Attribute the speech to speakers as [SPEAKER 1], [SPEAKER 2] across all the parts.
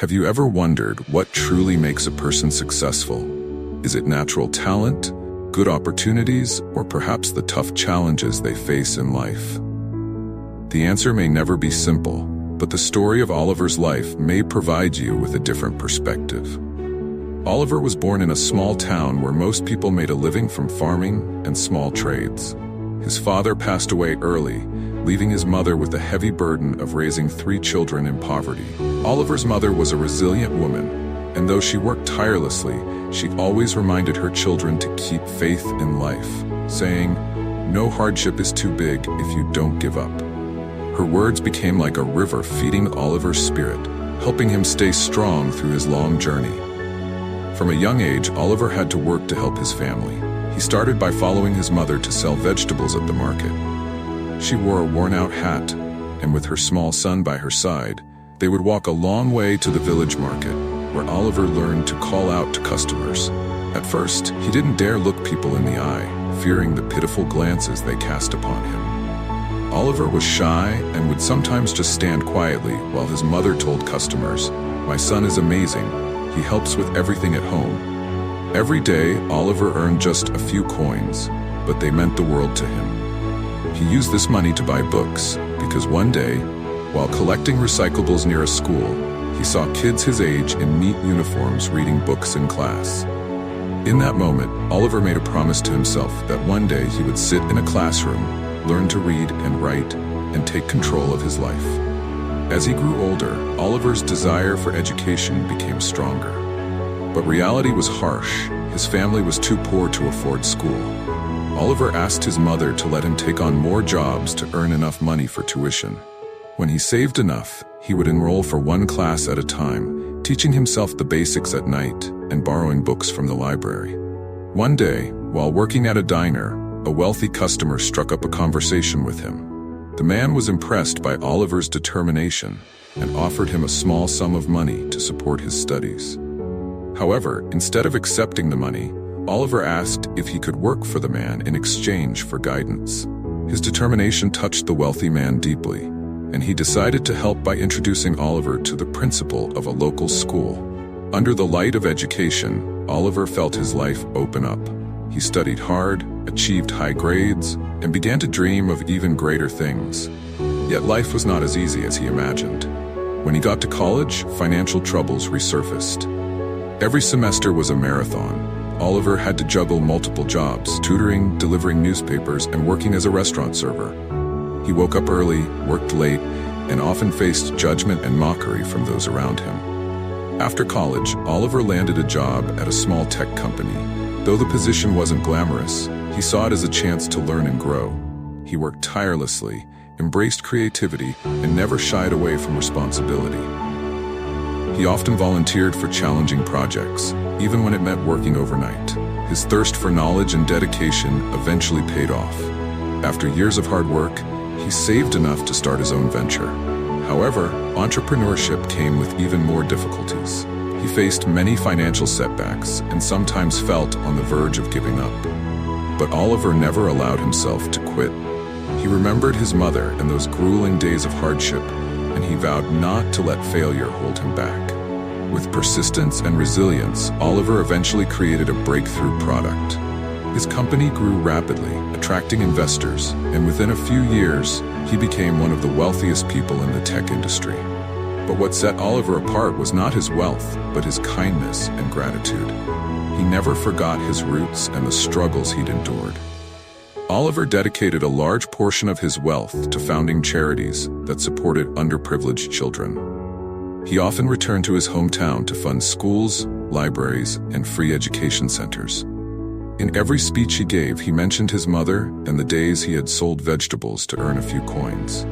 [SPEAKER 1] Have you ever wondered what truly makes a person successful? Is it natural talent, good opportunities, or perhaps the tough challenges they face in life? The answer may never be simple, but the story of Oliver's life may provide you with a different perspective. Oliver was born in a small town where most people made a living from farming and small trades. His father passed away early, leaving his mother with the heavy burden of raising 3 children in poverty. Oliver's mother was a resilient woman, and though she worked tirelessly, she always reminded her children to keep faith in life, saying, "No hardship is too big if you don't give up." Her words became like a river feeding Oliver's spirit, helping him stay strong through his long journey. From a young age, Oliver had to work to help his family. He started by following his mother to sell vegetables at the market. She wore a worn-out hat, and with her small son by her side, they would walk a long way to the village market, where Oliver learned to call out to customers. At first, he didn't dare look people in the eye, fearing the pitiful glances they cast upon him. Oliver was shy and would sometimes just stand quietly while his mother told customers, "My son is amazing. He helps with everything at home." Every day, Oliver earned just a few coins, but they meant the world to him. He used this money to buy books, because one day, while collecting recyclables near a school, he saw kids his age in neat uniforms reading books in class. In that moment, Oliver made a promise to himself that one day he would sit in a classroom, learn to read and write, and take control of his life. As he grew older, Oliver's desire for education became stronger. But reality was harsh. His family was too poor to afford school. Oliver asked his mother to let him take on more jobs to earn enough money for tuition. When he saved enough, he would enroll for one class at a time, teaching himself the basics at night and borrowing books from the library. One day, while working at a diner, a wealthy customer struck up a conversation with him. The man was impressed by Oliver's determination and offered him a small sum of money to support his studies. However, instead of accepting the money, Oliver asked if he could work for the man in exchange for guidance. His determination touched the wealthy man deeply, and he decided to help by introducing Oliver to the principal of a local school. Under the light of education, Oliver felt his life open up. He studied hard, achieved high grades, and began to dream of even greater things. Yet life was not as easy as he imagined. When he got to college, financial troubles resurfaced. Every semester was a marathon. Oliver had to juggle multiple jobs, tutoring, delivering newspapers, and working as a restaurant server. He woke up early, worked late, and often faced judgment and mockery from those around him. After college, Oliver landed a job at a small tech company. Though the position wasn't glamorous, he saw it as a chance to learn and grow. He worked tirelessly, embraced creativity, and never shied away from responsibility. He often volunteered for challenging projects, even when it meant working overnight. His thirst for knowledge and dedication eventually paid off. After years of hard work, he saved enough to start his own venture. However, entrepreneurship came with even more difficulties. He faced many financial setbacks and sometimes felt on the verge of giving up. But Oliver never allowed himself to quit. He remembered his mother and those grueling days of hardship, and he vowed not to let failure hold him back. With persistence and resilience, Oliver eventually created a breakthrough product. His company grew rapidly, attracting investors, and within a few years, he became one of the wealthiest people in the tech industry. But what set Oliver apart was not his wealth, but his kindness and gratitude. He never forgot his roots and the struggles he'd endured. Oliver dedicated a large portion of his wealth to founding charities that supported underprivileged children. He often returned to his hometown to fund schools, libraries, and free education centers. In every speech he gave, he mentioned his mother and the days he had sold vegetables to earn a few coins.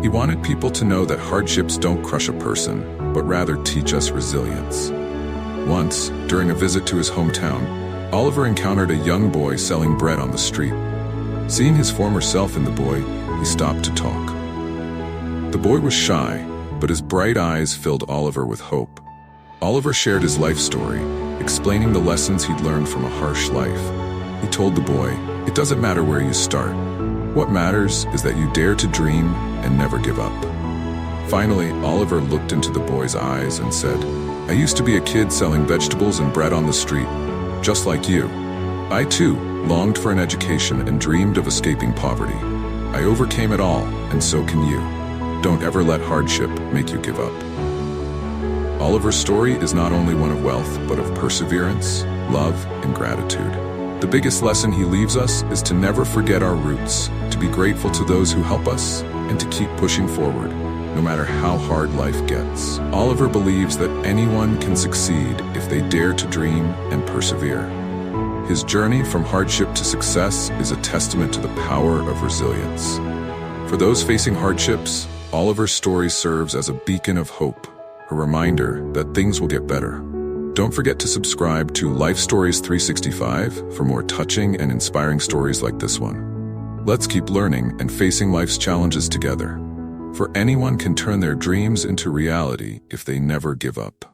[SPEAKER 1] He wanted people to know that hardships don't crush a person, but rather teach us resilience. Once, during a visit to his hometown, Oliver encountered a young boy selling bread on the street. Seeing his former self in the boy, he stopped to talk. The boy was shy, but his bright eyes filled Oliver with hope. Oliver shared his life story, explaining the lessons he'd learned from a harsh life. He told the boy, "It doesn't matter where you start. What matters is that you dare to dream and never give up." Finally, Oliver looked into the boy's eyes and said, "I used to be a kid selling vegetables and bread on the street, just like you. I too longed for an education and dreamed of escaping poverty. I overcame it all, and so can you. Don't ever let hardship make you give up." Oliver's story is not only one of wealth, but of perseverance, love, and gratitude. The biggest lesson he leaves us is to never forget our roots, to be grateful to those who help us, and to keep pushing forward, no matter how hard life gets. Oliver believes that anyone can succeed if they dare to dream and persevere. His journey from hardship to success is a testament to the power of resilience. For those facing hardships, Oliver's story serves as a beacon of hope, a reminder that things will get better. Don't forget to subscribe to Life Stories 365 for more touching and inspiring stories like this one. Let's keep learning and facing life's challenges together. For anyone can turn their dreams into reality if they never give up.